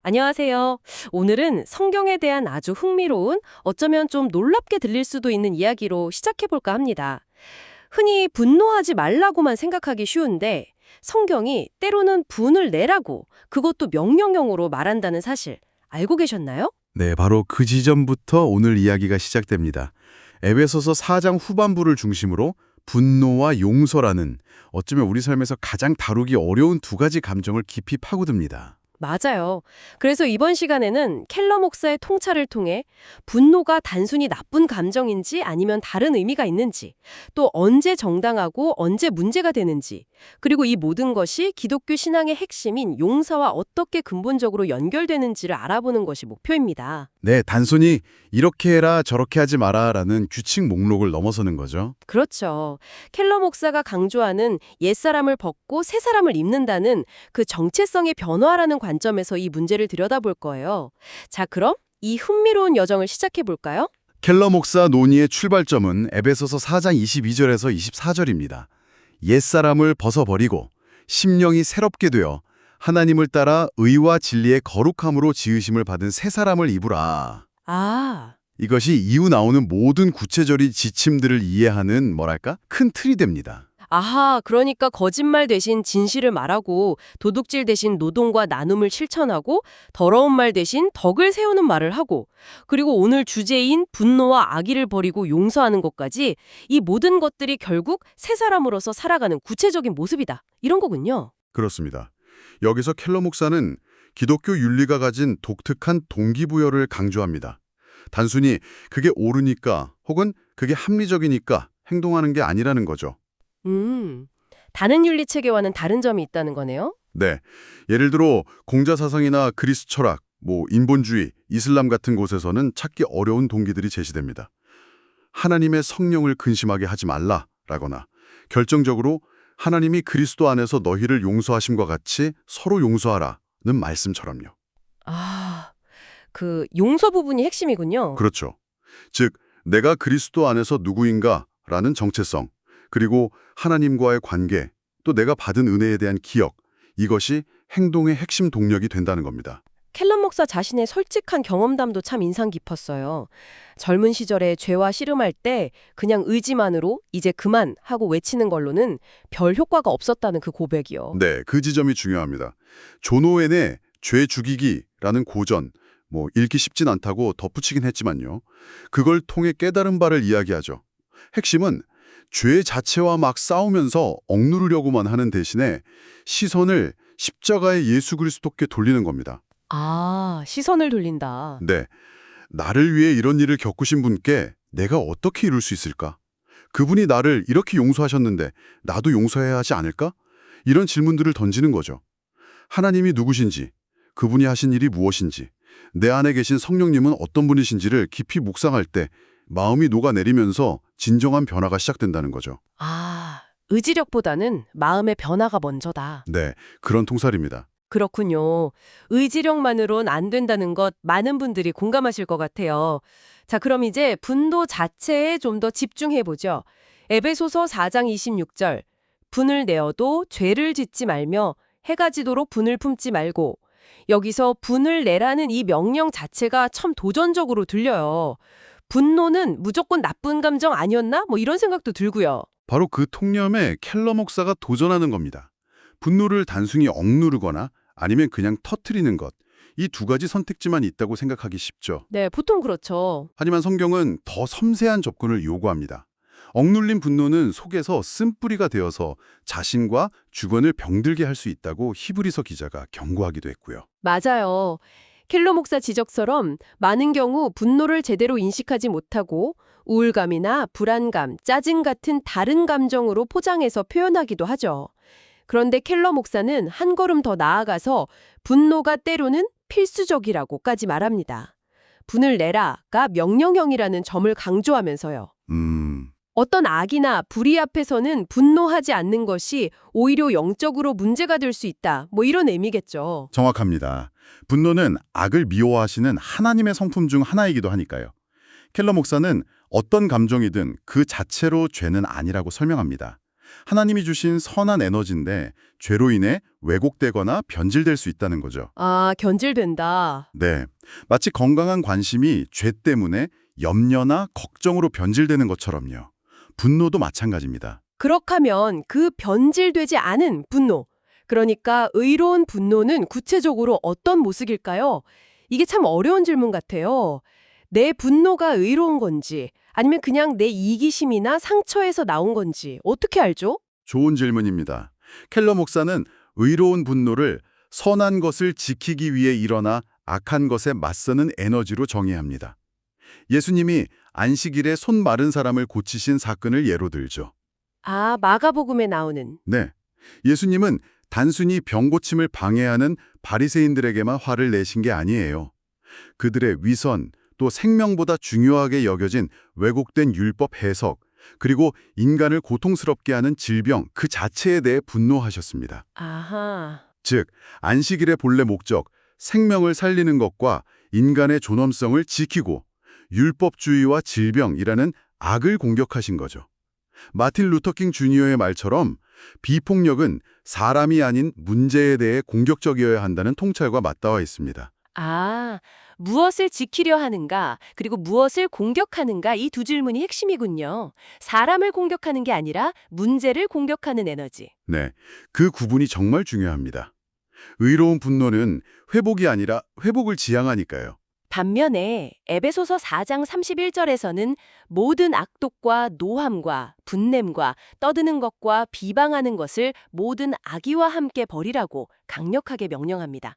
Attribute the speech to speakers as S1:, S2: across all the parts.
S1: 안녕하세요. 오늘은 성경에 대한 아주 흥미로운, 어쩌면 좀 놀랍게 들릴 수도 있는 이야기로 시작해볼까 합니다. 흔히 분노하지 말라고만 생각하기 쉬운데, 성경이 때로는 분을 내라고, 그것도 명령형으로 말한다는 사실, 알고 계셨나요?
S2: 네, 바로 그 지점부터 오늘 이야기가 시작됩니다. 에베소서 4장 후반부를 중심으로 분노와 용서라는 어쩌면 우리 삶에서 가장 다루기 어려운 두 가지 감정을 깊이 파고듭니다.
S1: 맞아요. 그래서 이번 시간에는 켈러 목사의 통찰을 통해 분노가 단순히 나쁜 감정인지 아니면 다른 의미가 있는지, 또 언제 정당하고 언제 문제가 되는지, 그리고 이 모든 것이 기독교 신앙의 핵심인 용서와 어떻게 근본적으로 연결되는지를 알아보는 것이 목표입니다.
S2: 네, 단순히 이렇게 해라 저렇게 하지 마라라는 규칙 목록을 넘어서는 거죠.
S1: 그렇죠. 켈러 목사가 강조하는 옛사람을 벗고 새 사람을 입는다는 그 정체성의 변화라는 관점에서 이 문제를 들여다볼 거예요. 자, 그럼 이 흥미로운 여정을 시작해 볼까요?
S2: 켈러 목사 논의의 출발점은 에베소서 4장 22절에서 24절입니다. 옛사람을 벗어버리고 심령이 새롭게 되어 하나님을 따라 의와 진리의 거룩함으로 지으심을 받은 새 사람을 입으라.
S1: 아,
S2: 이것이 이후 나오는 모든 구체적인 지침들을 이해하는 큰 틀이 됩니다.
S1: 아하, 그러니까 거짓말 대신 진실을 말하고 도둑질 대신 노동과 나눔을 실천하고 더러운 말 대신 덕을 세우는 말을 하고 그리고 오늘 주제인 분노와 악의를 버리고 용서하는 것까지 이 모든 것들이 결국 새 사람으로서 살아가는 구체적인 모습이다. 이런 거군요.
S2: 그렇습니다. 여기서 켈러 목사는 기독교 윤리가 가진 독특한 동기부여를 강조합니다. 단순히 그게 옳으니까 혹은 그게 합리적이니까 행동하는 게 아니라는 거죠.
S1: 다른 윤리 체계와는 다른 점이 있다는 거네요.
S2: 네, 예를 들어 공자사상이나 그리스 철학, 인본주의, 이슬람 같은 곳에서는 찾기 어려운 동기들이 제시됩니다. 하나님의 성령을 근심하게 하지 말라라거나 결정적으로 하나님이 그리스도 안에서 너희를 용서하심과 같이 서로 용서하라는 말씀처럼요.
S1: 아, 그 용서 부분이 핵심이군요.
S2: 그렇죠. 즉, 내가 그리스도 안에서 누구인가라는 정체성, 그리고 하나님과의 관계, 또 내가 받은 은혜에 대한 기억, 이것이 행동의 핵심 동력이 된다는 겁니다.
S1: 켈런 목사 자신의 솔직한 경험담도 참 인상 깊었어요. 젊은 시절에 죄와 씨름할 때 그냥 의지만으로 이제 그만 하고 외치는 걸로는 별 효과가 없었다는 그 고백이요.
S2: 네, 그 지점이 중요합니다. 존 오웬의 죄 죽이기라는 고전, 읽기 쉽진 않다고 덧붙이긴 했지만요. 그걸 통해 깨달은 바를 이야기하죠. 핵심은 죄 자체와 막 싸우면서 억누르려고만 하는 대신에 시선을 십자가의 예수 그리스도께 돌리는 겁니다.
S1: 아, 시선을 돌린다.
S2: 네, 나를 위해 이런 일을 겪으신 분께 내가 어떻게 이룰 수 있을까? 그분이 나를 이렇게 용서하셨는데 나도 용서해야 하지 않을까? 이런 질문들을 던지는 거죠. 하나님이 누구신지, 그분이 하신 일이 무엇인지, 내 안에 계신 성령님은 어떤 분이신지를 깊이 묵상할 때 마음이 녹아내리면서 진정한 변화가 시작된다는 거죠.
S1: 아, 의지력보다는 마음의 변화가 먼저다.
S2: 네, 그런 통살입니다.
S1: 그렇군요. 의지력만으론 안 된다는 것 많은 분들이 공감하실 것 같아요. 자, 그럼 이제 분노 자체에 좀 더 집중해 보죠. 에베소서 4장 26절. 분을 내어도 죄를 짓지 말며 해가 지도록 분을 품지 말고. 여기서 분을 내라는 이 명령 자체가 참 도전적으로 들려요. 분노는 무조건 나쁜 감정 아니었나? 이런 생각도 들고요.
S2: 바로 그 통념에 켈러 목사가 도전하는 겁니다. 분노를 단순히 억누르거나 아니면 그냥 터트리는 것, 이 두 가지 선택지만 있다고 생각하기 쉽죠.
S1: 네, 보통 그렇죠.
S2: 하지만 성경은 더 섬세한 접근을 요구합니다. 억눌린 분노는 속에서 쓴뿌리가 되어서 자신과 주변을 병들게 할 수 있다고 히브리서 기자가 경고하기도 했고요.
S1: 맞아요. 켈러 목사 지적처럼 많은 경우 분노를 제대로 인식하지 못하고 우울감이나 불안감, 짜증 같은 다른 감정으로 포장해서 표현하기도 하죠. 그런데 켈러 목사는 한 걸음 더 나아가서 분노가 때로는 필수적이라고까지 말합니다. 분을 내라가 명령형이라는 점을 강조하면서요. 어떤 악이나 불의 앞에서는 분노하지 않는 것이 오히려 영적으로 문제가 될 수 있다. 이런 의미겠죠.
S2: 정확합니다. 분노는 악을 미워하시는 하나님의 성품 중 하나이기도 하니까요. 켈러 목사는 어떤 감정이든 그 자체로 죄는 아니라고 설명합니다. 하나님이 주신 선한 에너지인데 죄로 인해 왜곡되거나 변질될 수 있다는 거죠.
S1: 아, 견질된다.
S2: 네, 마치 건강한 관심이 죄 때문에 염려나 걱정으로 변질되는 것처럼요. 분노도 마찬가지입니다.
S1: 그렇다면 그 변질되지 않은 분노, 그러니까 의로운 분노는 구체적으로 어떤 모습일까요? 이게 참 어려운 질문 같아요. 내 분노가 의로운 건지 아니면 그냥 내 이기심이나 상처에서 나온 건지 어떻게 알죠?
S2: 좋은 질문입니다. 켈러 목사는 의로운 분노를 선한 것을 지키기 위해 일어나 악한 것에 맞서는 에너지로 정의합니다. 예수님이 안식일에 손 마른 사람을 고치신 사건을 예로 들죠.
S1: 아, 마가복음에 나오는.
S2: 네, 예수님은 단순히 병 고침을 방해하는 바리새인들에게만 화를 내신 게 아니에요. 그들의 위선, 또 생명보다 중요하게 여겨진 왜곡된 율법 해석, 그리고 인간을 고통스럽게 하는 질병 그 자체에 대해 분노하셨습니다.
S1: 아하.
S2: 즉, 안식일의 본래 목적, 생명을 살리는 것과 인간의 존엄성을 지키고 율법주의와 질병이라는 악을 공격하신 거죠. 마틴 루터킹 주니어의 말처럼 비폭력은 사람이 아닌 문제에 대해 공격적이어야 한다는 통찰과 맞닿아 있습니다.
S1: 아, 무엇을 지키려 하는가, 그리고 무엇을 공격하는가 이 두 질문이 핵심이군요. 사람을 공격하는 게 아니라 문제를 공격하는 에너지.
S2: 네, 그 구분이 정말 중요합니다. 의로운 분노는 회복이 아니라 회복을 지향하니까요.
S1: 반면에 에베소서 4장 31절에서는 모든 악독과 노함과 분냄과 떠드는 것과 비방하는 것을 모든 악의와 함께 버리라고 강력하게 명령합니다.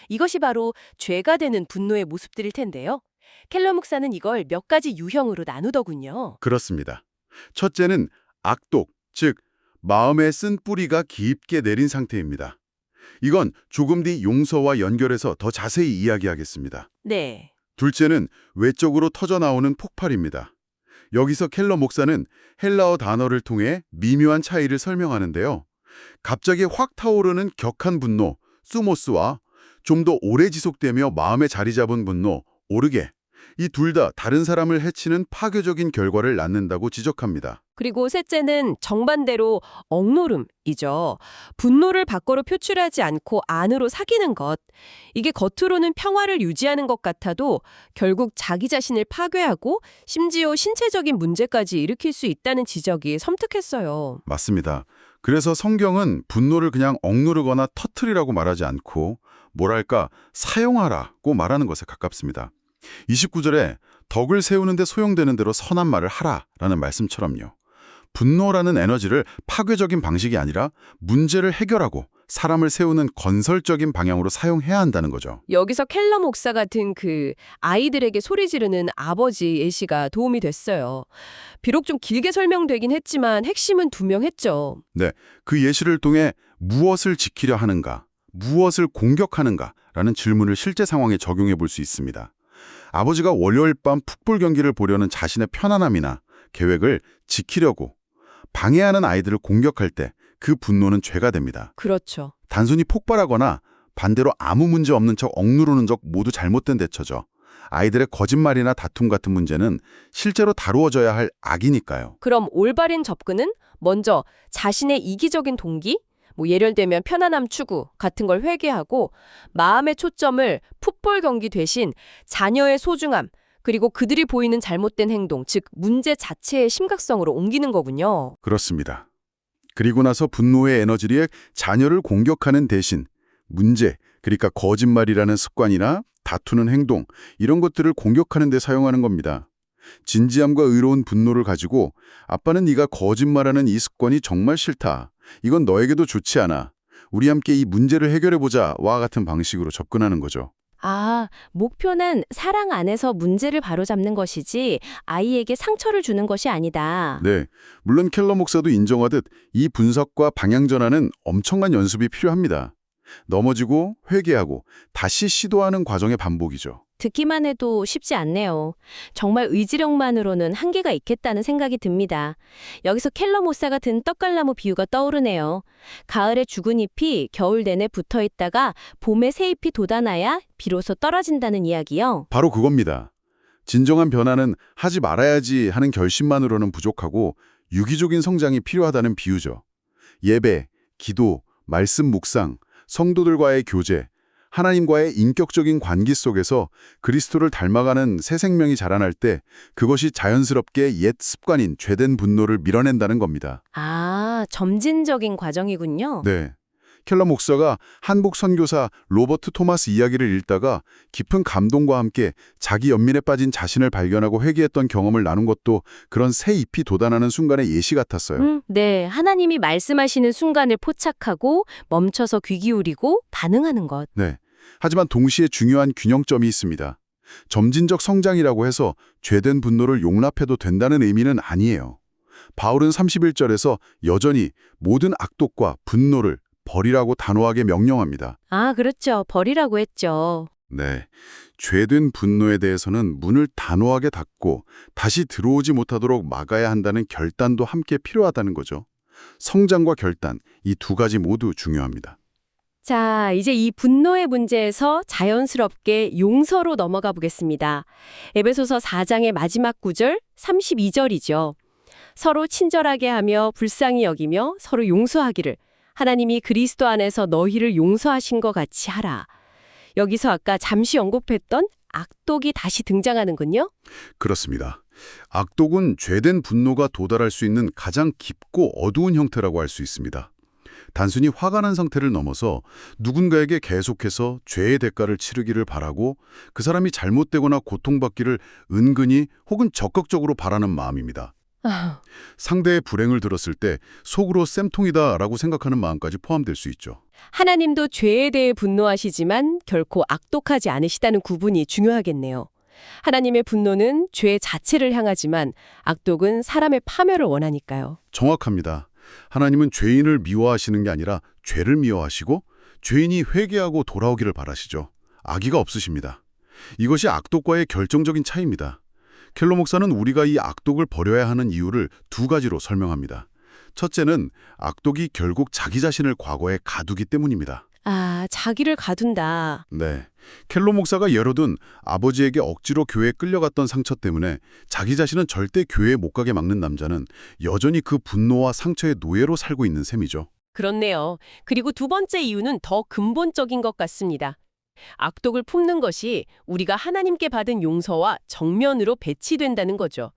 S1: 이것이 바로 죄가 되는 분노의 모습들일 텐데요. 켈러 목사는 이걸 몇 가지 유형으로 나누더군요.
S2: 그렇습니다. 첫째는 악독, 즉 마음에 쓴 뿌리가 깊게 내린 상태입니다. 이건 조금 뒤 용서와 연결해서 더 자세히 이야기하겠습니다.
S1: 네.
S2: 둘째는 외적으로 터져나오는 폭발입니다. 여기서 켈러 목사는 헬라어 단어를 통해 미묘한 차이를 설명하는데요. 갑자기 확 타오르는 격한 분노, 수모스와 좀 더 오래 지속되며 마음에 자리 잡은 분노, 오르게, 이 둘 다 다른 사람을 해치는 파괴적인 결과를 낳는다고 지적합니다.
S1: 그리고 셋째는 정반대로 억노름이죠. 분노를 밖으로 표출하지 않고 안으로 삭이는 것. 이게 겉으로는 평화를 유지하는 것 같아도 결국 자기 자신을 파괴하고 심지어 신체적인 문제까지 일으킬 수 있다는 지적이 섬뜩했어요.
S2: 맞습니다. 그래서 성경은 분노를 그냥 억누르거나 터트리라고 말하지 않고 뭐랄까 사용하라고 말하는 것에 가깝습니다. 29절에 덕을 세우는데 소용되는 대로 선한 말을 하라라는 말씀처럼요. 분노라는 에너지를 파괴적인 방식이 아니라 문제를 해결하고 사람을 세우는 건설적인 방향으로 사용해야 한다는 거죠.
S1: 여기서 켈러 목사 같은 그 아이들에게 소리 지르는 아버지 예시가 도움이 됐어요. 비록 좀 길게 설명되긴 했지만 핵심은 투명했죠.
S2: 네, 그 예시를 통해 무엇을 지키려 하는가, 무엇을 공격하는가라는 질문을 실제 상황에 적용해 볼 수 있습니다. 아버지가 월요일 밤 풋볼 경기를 보려는 자신의 편안함이나 계획을 지키려고 방해하는 아이들을 공격할 때 그 분노는 죄가 됩니다.
S1: 그렇죠.
S2: 단순히 폭발하거나 반대로 아무 문제 없는 척 억누르는 적 모두 잘못된 대처죠. 아이들의 거짓말이나 다툼 같은 문제는 실제로 다루어져야 할 악이니까요.
S1: 그럼 올바른 접근은 먼저 자신의 이기적인 동기, 예를 들면 편안함 추구 같은 걸 회개하고 마음의 초점을 풋볼 경기 대신 자녀의 소중함, 그리고 그들이 보이는 잘못된 행동, 즉 문제 자체의 심각성으로 옮기는 거군요.
S2: 그렇습니다. 그리고 나서 분노의 에너지를 자녀를 공격하는 대신 문제, 그러니까 거짓말이라는 습관이나 다투는 행동, 이런 것들을 공격하는 데 사용하는 겁니다. 진지함과 의로운 분노를 가지고 아빠는 네가 거짓말하는 이 습관이 정말 싫다. 이건 너에게도 좋지 않아. 우리 함께 이 문제를 해결해보자 와 같은 방식으로 접근하는 거죠.
S3: 아, 목표는 사랑 안에서 문제를 바로잡는 것이지 아이에게 상처를 주는 것이 아니다.
S2: 네, 물론 켈러 목사도 인정하듯 이 분석과 방향 전환은 엄청난 연습이 필요합니다. 넘어지고 회개하고 다시 시도하는 과정의 반복이죠.
S3: 듣기만 해도 쉽지 않네요. 정말 의지력만으로는 한계가 있겠다는 생각이 듭니다. 여기서 켈러 모사가 든 떡갈나무 비유가 떠오르네요. 가을에 죽은 잎이 겨울 내내 붙어 있다가 봄에 새 잎이 돋아나야 비로소 떨어진다는 이야기요.
S2: 바로 그겁니다. 진정한 변화는 하지 말아야지 하는 결심만으로는 부족하고 유기적인 성장이 필요하다는 비유죠. 예배, 기도, 말씀 묵상, 성도들과의 교제, 하나님과의 인격적인 관계 속에서 그리스도를 닮아가는 새 생명이 자라날 때 그것이 자연스럽게 옛 습관인 죄된 분노를 밀어낸다는 겁니다.
S3: 아, 점진적인 과정이군요.
S2: 네. 켈러 목사가 한국 선교사 로버트 토마스 이야기를 읽다가 깊은 감동과 함께 자기 연민에 빠진 자신을 발견하고 회개했던 경험을 나눈 것도 그런 새 잎이 돋아나는 순간의 예시 같았어요.
S3: 네, 하나님이 말씀하시는 순간을 포착하고 멈춰서 귀 기울이고 반응하는 것.
S2: 네. 하지만 동시에 중요한 균형점이 있습니다. 점진적 성장이라고 해서 죄된 분노를 용납해도 된다는 의미는 아니에요. 바울은 31절에서 여전히 모든 악독과 분노를 버리라고 단호하게 명령합니다.
S3: 아, 그렇죠. 버리라고 했죠.
S2: 네. 죄된 분노에 대해서는 문을 단호하게 닫고 다시 들어오지 못하도록 막아야 한다는 결단도 함께 필요하다는 거죠. 성장과 결단, 이 두 가지 모두 중요합니다.
S3: 자, 이제 이 분노의 문제에서 자연스럽게 용서로 넘어가 보겠습니다. 에베소서 4장의 마지막 구절 32절이죠. 서로 친절하게 하며 불쌍히 여기며 서로 용서하기를 하나님이 그리스도 안에서 너희를 용서하신 것 같이 하라. 여기서 아까 잠시 언급했던 악독이 다시 등장하는군요.
S2: 그렇습니다. 악독은 죄된 분노가 도달할 수 있는 가장 깊고 어두운 형태라고 할 수 있습니다. 단순히 화가 난 상태를 넘어서 누군가에게 계속해서 죄의 대가를 치르기를 바라고 그 사람이 잘못되거나 고통받기를 은근히 혹은 적극적으로 바라는 마음입니다. 상대의 불행을 들었을 때 속으로 쌤통이다라고 생각하는 마음까지 포함될 수 있죠.
S3: 하나님도 죄에 대해 분노하시지만 결코 악독하지 않으시다는 구분이 중요하겠네요. 하나님의 분노는 죄 자체를 향하지만 악독은 사람의 파멸을 원하니까요.
S2: 정확합니다. 하나님은 죄인을 미워하시는 게 아니라 죄를 미워하시고 죄인이 회개하고 돌아오기를 바라시죠. 악의가 없으십니다. 이것이 악독과의 결정적인 차이입니다. 켈러 목사는 우리가 이 악독을 버려야 하는 이유를 두 가지로 설명합니다. 첫째는 악독이 결국 자기 자신을 과거에 가두기 때문입니다.
S3: 아, 자기를 가둔다.
S2: 네. 켈러 목사가 예로 든 아버지에게 억지로 교회에 끌려갔던 상처 때문에 자기 자신은 절대 교회에 못 가게 막는 남자는 여전히 그 분노와 상처의 노예로 살고 있는 셈이죠.
S1: 그렇네요. 그리고 두 번째 이유는 더 근본적인 것 같습니다. 악독을 품는 것이 우리가 하나님께 받은 용서와 정면으로 배치된다는 거죠.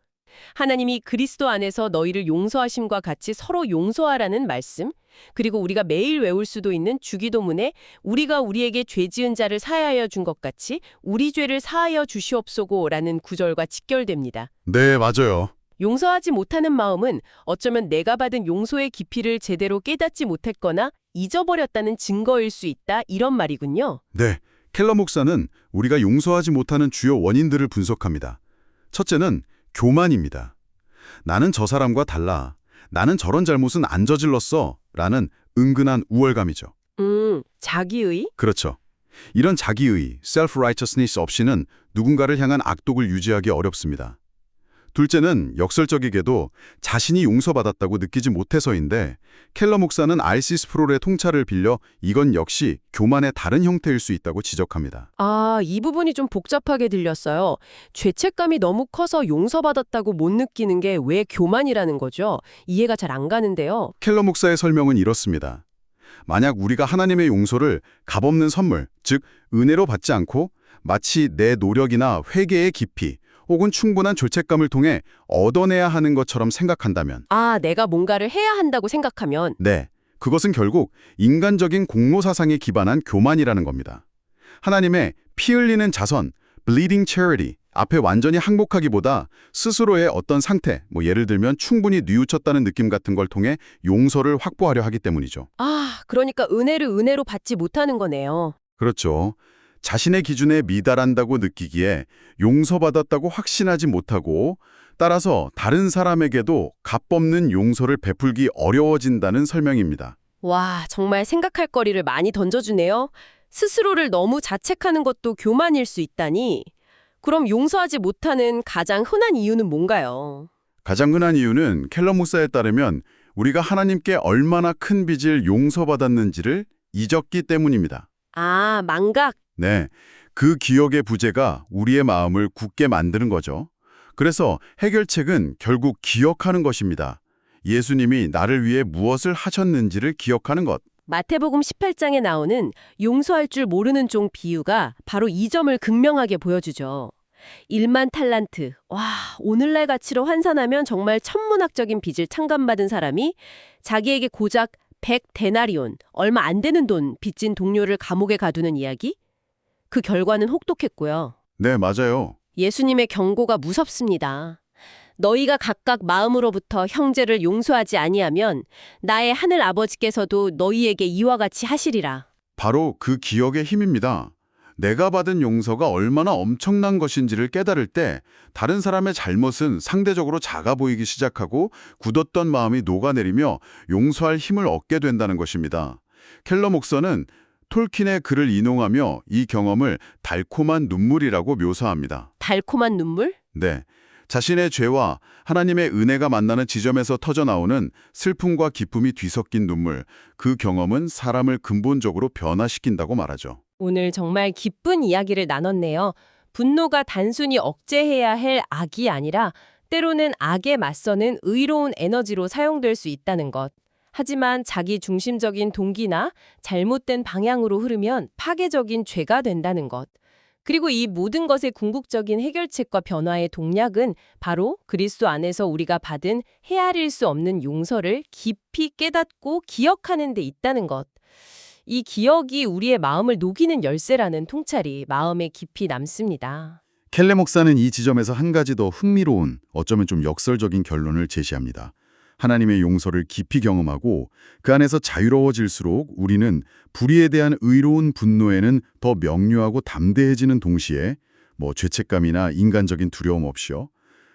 S1: 하나님이 그리스도 안에서 너희를 용서하심과 같이 서로 용서하라는 말씀, 그리고 우리가 매일 외울 수도 있는 주기도문에 우리가 우리에게 죄 지은 자를 사하여 준 것 같이 우리 죄를 사하여 주시옵소고라는 구절과 직결됩니다.
S2: 네, 맞아요.
S1: 용서하지 못하는 마음은 어쩌면 내가 받은 용서의 깊이를 제대로 깨닫지 못했거나 잊어버렸다는 증거일 수 있다, 이런 말이군요.
S2: 네. 켈러 목사는 우리가 용서하지 못하는 주요 원인들을 분석합니다. 첫째는 교만입니다. 나는 저 사람과 달라. 나는 저런 잘못은 안 저질렀어. 라는 은근한 우월감이죠.
S1: 자기의?
S2: 그렇죠. 이런 자기의, self-righteousness 없이는 누군가를 향한 악독을 유지하기 어렵습니다. 둘째는 역설적이게도 자신이 용서받았다고 느끼지 못해서인데 켈러 목사는 R.C. 스프롤의 통찰을 빌려 이건 역시 교만의 다른 형태일 수 있다고 지적합니다.
S1: 아, 이 부분이 좀 복잡하게 들렸어요. 죄책감이 너무 커서 용서받았다고 못 느끼는 게 왜 교만이라는 거죠? 이해가 잘 안 가는데요.
S2: 켈러 목사의 설명은 이렇습니다. 만약 우리가 하나님의 용서를 값없는 선물, 즉 은혜로 받지 않고 마치 내 노력이나 회개의 깊이 혹은 충분한 죄책감을 통해 얻어내야 하는 것처럼 생각한다면
S1: 아, 내가 뭔가를 해야 한다고 생각하면
S2: 네, 그것은 결국 인간적인 공로사상에 기반한 교만이라는 겁니다. 하나님의 피 흘리는 자선, bleeding charity 앞에 완전히 항복하기보다 스스로의 어떤 상태, 예를 들면 충분히 뉘우쳤다는 느낌 같은 걸 통해 용서를 확보하려 하기 때문이죠.
S1: 아, 그러니까 은혜를 은혜로 받지 못하는 거네요.
S2: 그렇죠. 자신의 기준에 미달한다고 느끼기에 용서받았다고 확신하지 못하고 따라서 다른 사람에게도 값없는 용서를 베풀기 어려워진다는 설명입니다.
S1: 와, 정말 생각할 거리를 많이 던져주네요. 스스로를 너무 자책하는 것도 교만일 수 있다니. 그럼 용서하지 못하는 가장 흔한 이유는 뭔가요?
S2: 가장 흔한 이유는 켈러 목사에 따르면 우리가 하나님께 얼마나 큰 빚을 용서받았는지를 잊었기 때문입니다.
S1: 아, 망각.
S2: 네, 그 기억의 부재가 우리의 마음을 굳게 만드는 거죠. 그래서 해결책은 결국 기억하는 것입니다. 예수님이 나를 위해 무엇을 하셨는지를 기억하는 것.
S1: 마태복음 18장에 나오는 용서할 줄 모르는 종 비유가 바로 이 점을 극명하게 보여주죠. 1만 탈란트. 와, 오늘날 가치로 환산하면 정말 천문학적인 빚을 창감받은 사람이 자기에게 고작 100데나리온, 얼마 안 되는 돈 빚진 동료를 감옥에 가두는 이야기? 그 결과는 혹독했고요.
S2: 네, 맞아요.
S1: 예수님의 경고가 무섭습니다. 너희가 각각 마음으로부터 형제를 용서하지 아니하면 나의 하늘 아버지께서도 너희에게 이와 같이 하시리라.
S2: 바로 그 기억의 힘입니다. 내가 받은 용서가 얼마나 엄청난 것인지를 깨달을 때 다른 사람의 잘못은 상대적으로 작아 보이기 시작하고 굳었던 마음이 녹아내리며 용서할 힘을 얻게 된다는 것입니다. 켈러 목사는 톨킨의 글을 인용하며 이 경험을 달콤한 눈물이라고 묘사합니다.
S1: 달콤한 눈물?
S2: 네, 자신의 죄와 하나님의 은혜가 만나는 지점에서 터져나오는 슬픔과 기쁨이 뒤섞인 눈물, 그 경험은 사람을 근본적으로 변화시킨다고 말하죠.
S1: 오늘 정말 기쁜 이야기를 나눴네요. 분노가 단순히 억제해야 할 악이 아니라 때로는 악에 맞서는 의로운 에너지로 사용될 수 있다는 것. 하지만 자기 중심적인 동기나 잘못된 방향으로 흐르면 파괴적인 죄가 된다는 것. 그리고 이 모든 것의 궁극적인 해결책과 변화의 동략은 바로 그리스도 안에서 우리가 받은 헤아릴 수 없는 용서를 깊이 깨닫고 기억하는 데 있다는 것. 이 기억이 우리의 마음을 녹이는 열쇠라는 통찰이 마음에 깊이 남습니다.
S2: 켈레 목사는 이 지점에서 한 가지 더 흥미로운, 어쩌면 좀 역설적인 결론을 제시합니다. 하나님의 용서를 깊이 경험하고 그 안에서 자유로워질수록 우리는 불의에 대한 의로운 분노에는 더 명료하고 담대해지는 동시에 죄책감이나 인간적인 두려움 없이요.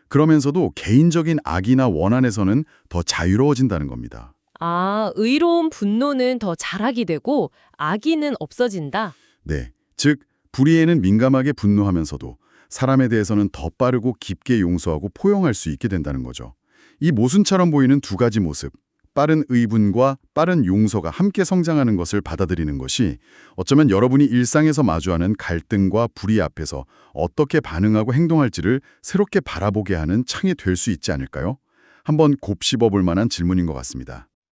S2: 그러면서도 개인적인 악이나 원한에서는 더 자유로워진다는 겁니다.
S1: 아, 의로운 분노는 더 자락이 되고 악의는 없어진다.
S2: 네, 즉 불의에는 민감하게 분노하면서도 사람에 대해서는 더 빠르고 깊게 용서하고 포용할 수 있게 된다는 거죠. 이 모순처럼 보이는 두 가지 모습, 빠른 의분과 빠른 용서가 함께 성장하는 것을 받아들이는 것이 어쩌면 여러분이 일상에서 마주하는 갈등과 불의 앞에서 어떻게 반응하고 행동할지를 새롭게 바라보게 하는 창이 될 수 있지 않을까요? 한번 곱씹어 볼 만한 질문인 것 같습니다.